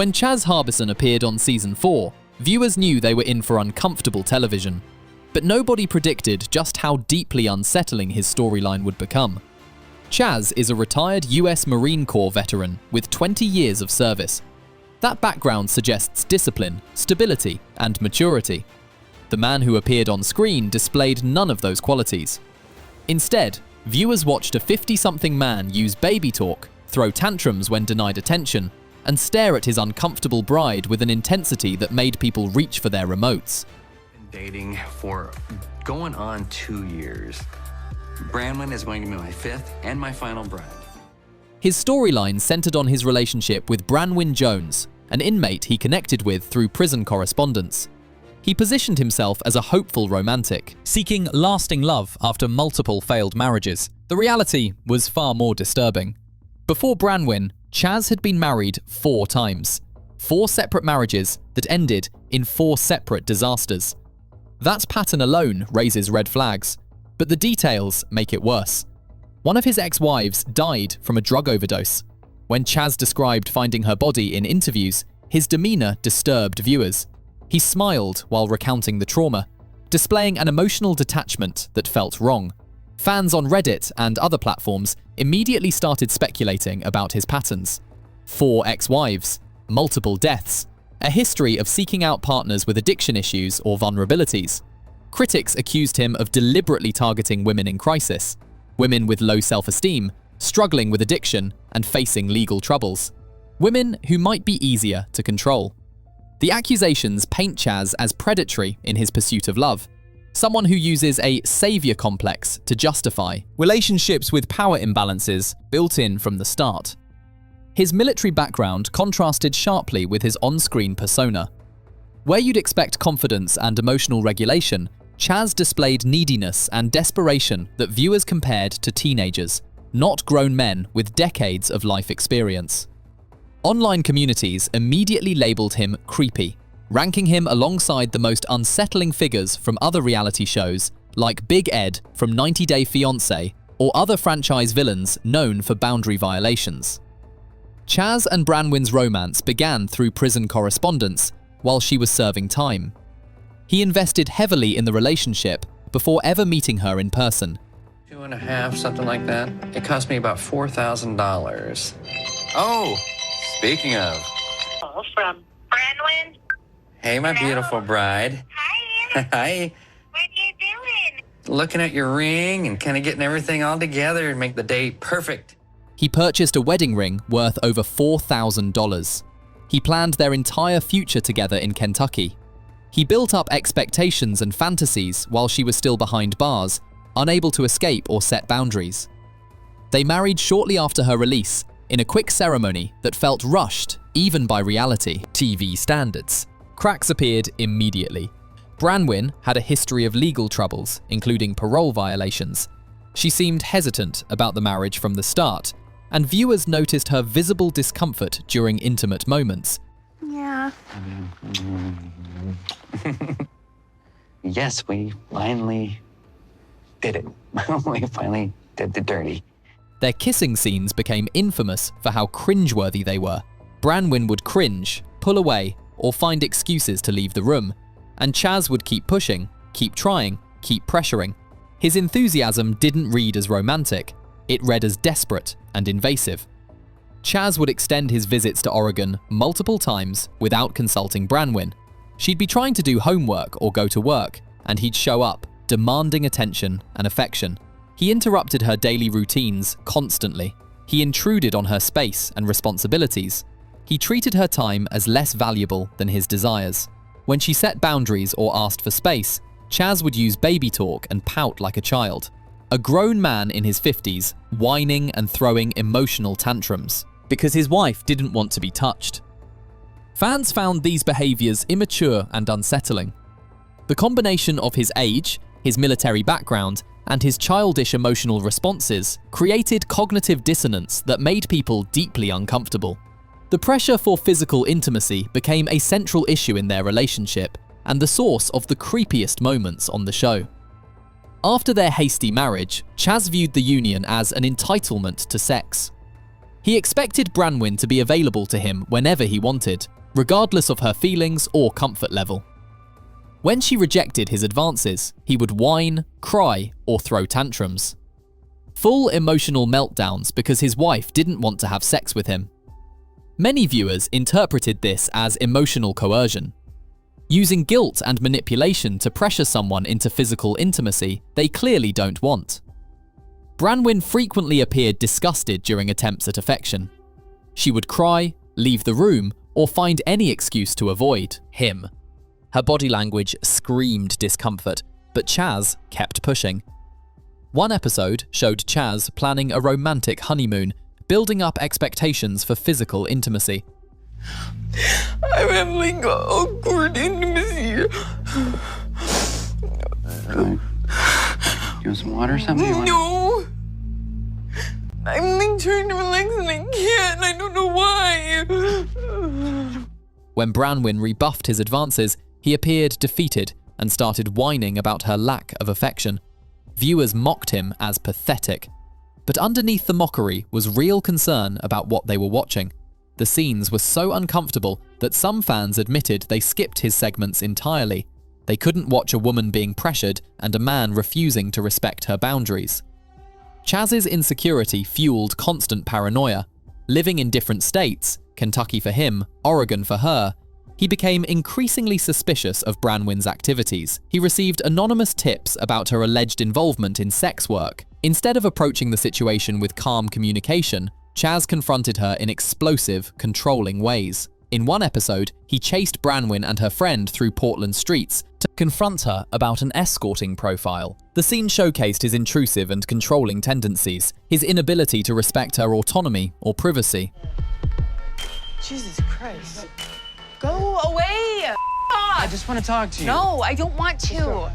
When Chaz Harbison appeared on Season 4, viewers knew they were in for uncomfortable television. But nobody predicted just how deeply unsettling his storyline would become. Chaz is a retired US Marine Corps veteran with 20 years of service. That background suggests discipline, stability, and maturity. The man who appeared on screen displayed none of those qualities. Instead, viewers watched a 50-something man use baby talk, throw tantrums when denied attention, and stare at his uncomfortable bride with an intensity that made people reach for their remotes. Dating for going on 2 years. Branwen is going to be my 5th and my final bride. His storyline centered on his relationship with Branwen Jones, an inmate he connected with through prison correspondence. He positioned himself as a hopeful romantic, seeking lasting love after multiple failed marriages. The reality was far more disturbing. Before Branwen, Chaz had been married 4 times. 4 separate marriages that ended in 4 separate disasters. That pattern alone raises red flags, but the details make it worse. One of his ex-wives died from a drug overdose. When Chaz described finding her body in interviews, his demeanor disturbed viewers. He smiled while recounting the trauma, displaying an emotional detachment that felt wrong. Fans on Reddit and other platforms immediately started speculating about his patterns. 4 ex-wives, multiple deaths, a history of seeking out partners with addiction issues or vulnerabilities. Critics accused him of deliberately targeting women in crisis, women with low self-esteem, struggling with addiction, and facing legal troubles. Women who might be easier to control. The accusations paint Chaz as predatory in his pursuit of love, someone who uses a savior complex to justify relationships with power imbalances built in from the start. His military background contrasted sharply with his on-screen persona. Where you'd expect confidence and emotional regulation, Chaz displayed neediness and desperation that viewers compared to teenagers, not grown men with decades of life experience. Online communities immediately labeled him creepy, ranking him alongside the most unsettling figures from other reality shows like Big Ed from 90 Day Fiancé or other franchise villains known for boundary violations. Chaz and Branwen's romance began through prison correspondence while she was serving time. He invested heavily in the relationship before ever meeting her in person. 2.5, something like that. It cost me about $4,000. Oh, speaking of. Oh, from Branwen. Hey, my beautiful bride. Hi. Hi. What are you doing? Looking at your ring and kind of getting everything all together and make the day perfect. He purchased a wedding ring worth over $4,000. He planned their entire future together in Kentucky. He built up expectations and fantasies while she was still behind bars, unable to escape or set boundaries. They married shortly after her release, in a quick ceremony that felt rushed even by reality TV standards. Cracks appeared immediately. Branwen had a history of legal troubles, including parole violations. She seemed hesitant about the marriage from the start, and viewers noticed her visible discomfort during intimate moments. Yeah. Yes, we finally did it. We finally did the dirty. Their kissing scenes became infamous for how cringeworthy they were. Branwen would cringe, pull away, or find excuses to leave the room, and Chaz would keep pushing, keep trying, keep pressuring. His enthusiasm didn't read as romantic, it read as desperate and invasive. Chaz would extend his visits to Oregon multiple times without consulting Branwen. She'd be trying to do homework or go to work, and he'd show up, demanding attention and affection. He interrupted her daily routines constantly. He intruded on her space and responsibilities. He treated her time as less valuable than his desires. When she set boundaries or asked for space, Chaz would use baby talk and pout like a child. A grown man in his 50s, whining and throwing emotional tantrums because his wife didn't want to be touched. Fans found these behaviors immature and unsettling. The combination of his age, his military background, and his childish emotional responses created cognitive dissonance that made people deeply uncomfortable. The pressure for physical intimacy became a central issue in their relationship and the source of the creepiest moments on the show. After their hasty marriage, Chaz viewed the union as an entitlement to sex. He expected Branwen to be available to him whenever he wanted, regardless of her feelings or comfort level. When she rejected his advances, he would whine, cry, or throw tantrums. Full emotional meltdowns because his wife didn't want to have sex with him. Many viewers interpreted this as emotional coercion. Using guilt and manipulation to pressure someone into physical intimacy they clearly don't want. Branwen frequently appeared disgusted during attempts at affection. She would cry, leave the room, or find any excuse to avoid him. Her body language screamed discomfort, but Chaz kept pushing. One episode showed Chaz planning a romantic honeymoon, building up expectations for physical intimacy. I'm having awkward intimacy. You want some water or something? No. I'm like trying to relax and I can't, and I don't know why. When Branwen rebuffed his advances, he appeared defeated and started whining about her lack of affection. Viewers mocked him as pathetic. But underneath the mockery was real concern about what they were watching. The scenes were so uncomfortable that some fans admitted they skipped his segments entirely. They couldn't watch a woman being pressured and a man refusing to respect her boundaries. Chaz's insecurity fueled constant paranoia. Living in different states, Kentucky for him, Oregon for her, he became increasingly suspicious of Branwen's activities. He received anonymous tips about her alleged involvement in sex work. Instead of approaching the situation with calm communication, Chaz confronted her in explosive, controlling ways. In one episode, he chased Branwen and her friend through Portland streets to confront her about an escorting profile. The scene showcased his intrusive and controlling tendencies, his inability to respect her autonomy or privacy. Jesus Christ. Go away! I just want to talk to you. No, I don't want to.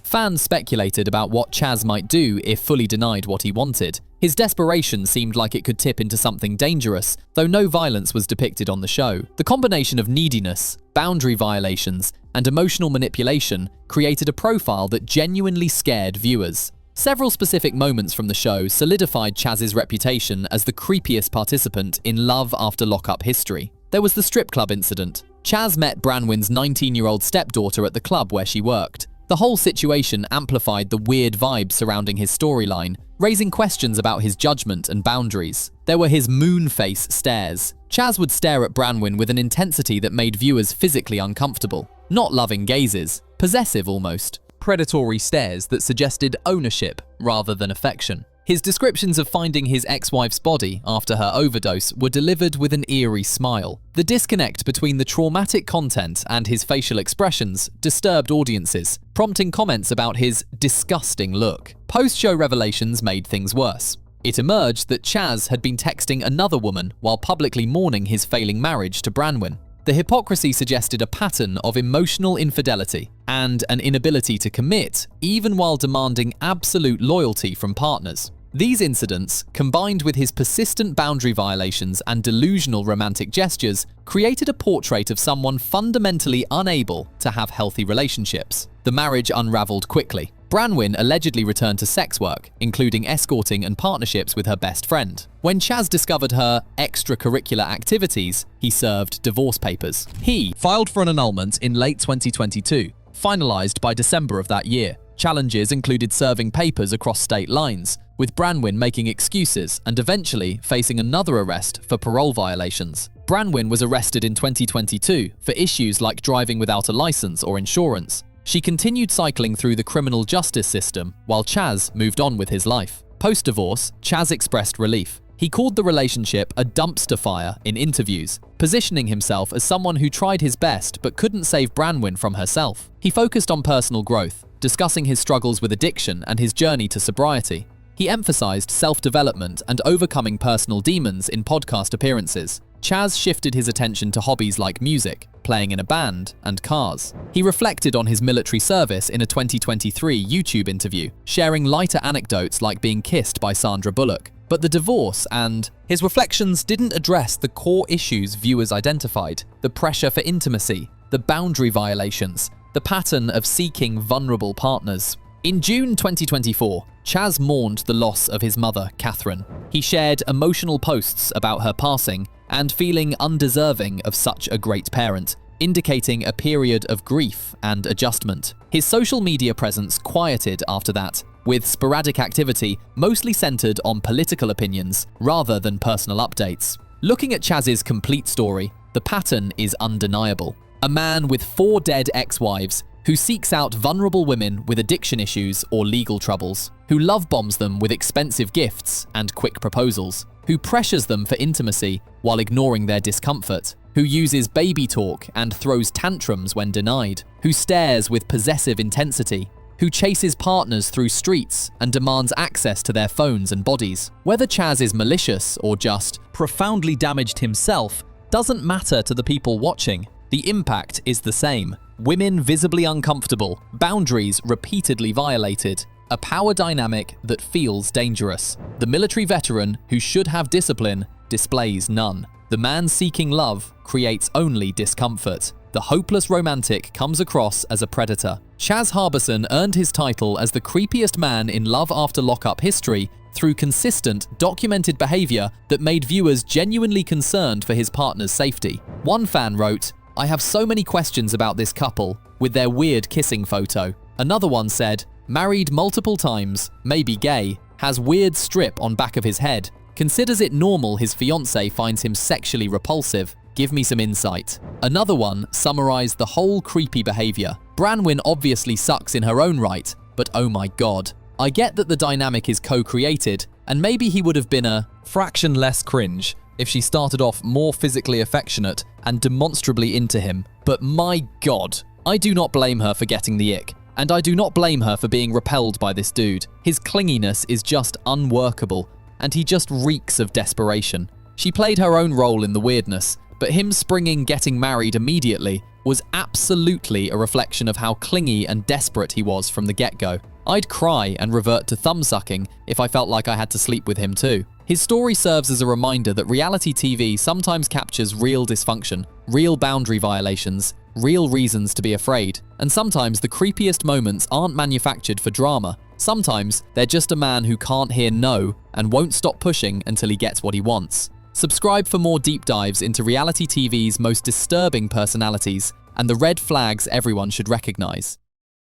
Fans speculated about what Chaz might do if fully denied what he wanted. His desperation seemed like it could tip into something dangerous, though no violence was depicted on the show. The combination of neediness, boundary violations, and emotional manipulation created a profile that genuinely scared viewers. Several specific moments from the show solidified Chaz's reputation as the creepiest participant in Love After Lockup history. There was the strip club incident. Chaz met Branwen's 19-year-old stepdaughter at the club where she worked. The whole situation amplified the weird vibes surrounding his storyline, raising questions about his judgment and boundaries. There were his moon face stares. Chaz would stare at Branwen with an intensity that made viewers physically uncomfortable. Not loving gazes, possessive almost. Predatory stares that suggested ownership rather than affection. His descriptions of finding his ex-wife's body after her overdose were delivered with an eerie smile. The disconnect between the traumatic content and his facial expressions disturbed audiences, prompting comments about his disgusting look. Post-show revelations made things worse. It emerged that Chaz had been texting another woman while publicly mourning his failing marriage to Branwen. The hypocrisy suggested a pattern of emotional infidelity and an inability to commit, even while demanding absolute loyalty from partners. These incidents, combined with his persistent boundary violations and delusional romantic gestures, created a portrait of someone fundamentally unable to have healthy relationships. The marriage unraveled quickly. Branwen allegedly returned to sex work, including escorting and partnerships with her best friend. When Chaz discovered her extracurricular activities, he served divorce papers. He filed for an annulment in late 2022, finalized by December of that year. Challenges included serving papers across state lines, with Branwen making excuses and eventually facing another arrest for parole violations. Branwen was arrested in 2022 for issues like driving without a license or insurance. She continued cycling through the criminal justice system while Chaz moved on with his life. Post-divorce, Chaz expressed relief. He called the relationship a dumpster fire in interviews, positioning himself as someone who tried his best but couldn't save Branwen from herself. He focused on personal growth, discussing his struggles with addiction and his journey to sobriety. He emphasized self-development and overcoming personal demons in podcast appearances. Chaz shifted his attention to hobbies like music, playing in a band, and cars. He reflected on his military service in a 2023 YouTube interview, sharing lighter anecdotes like being kissed by Sandra Bullock. But the divorce and his reflections didn't address the core issues viewers identified: the pressure for intimacy, the boundary violations, the pattern of seeking vulnerable partners. In June 2024, Chaz mourned the loss of his mother, Catherine. He shared emotional posts about her passing and feeling undeserving of such a great parent, indicating a period of grief and adjustment. His social media presence quieted after that, with sporadic activity mostly centered on political opinions rather than personal updates. Looking at Chaz's complete story, the pattern is undeniable. A man with 4 dead ex-wives who seeks out vulnerable women with addiction issues or legal troubles, who love bombs them with expensive gifts and quick proposals, who pressures them for intimacy while ignoring their discomfort, who uses baby talk and throws tantrums when denied, who stares with possessive intensity, who chases partners through streets and demands access to their phones and bodies. Whether Chaz is malicious or just profoundly damaged himself doesn't matter to the people watching. The impact is the same. Women visibly uncomfortable, boundaries repeatedly violated, a power dynamic that feels dangerous. The military veteran who should have discipline displays none. The man seeking love creates only discomfort. The hopeless romantic comes across as a predator. Chaz Harbison earned his title as the creepiest man in Love After Lockup history through consistent, documented behavior that made viewers genuinely concerned for his partner's safety. One fan wrote, "I have so many questions about this couple with their weird kissing photo." Another one said, "Married multiple times, maybe gay, has weird strip on back of his head, considers it normal his fiancée finds him sexually repulsive. Give me some insight." Another one summarized the whole creepy behavior. Branwen obviously sucks in her own right, but oh my god. I get that the dynamic is co-created, and maybe he would have been a fraction less cringe if she started off more physically affectionate and demonstrably into him. But my god, I do not blame her for getting the ick, and I do not blame her for being repelled by this dude. His clinginess is just unworkable, and he just reeks of desperation. She played her own role in the weirdness, but him springing getting married immediately was absolutely a reflection of how clingy and desperate he was from the get-go. I'd cry and revert to thumb-sucking if I felt like I had to sleep with him too. His story serves as a reminder that reality TV sometimes captures real dysfunction, real boundary violations, real reasons to be afraid, and sometimes the creepiest moments aren't manufactured for drama. Sometimes they're just a man who can't hear no and won't stop pushing until he gets what he wants. Subscribe for more deep dives into reality TV's most disturbing personalities and the red flags everyone should recognize.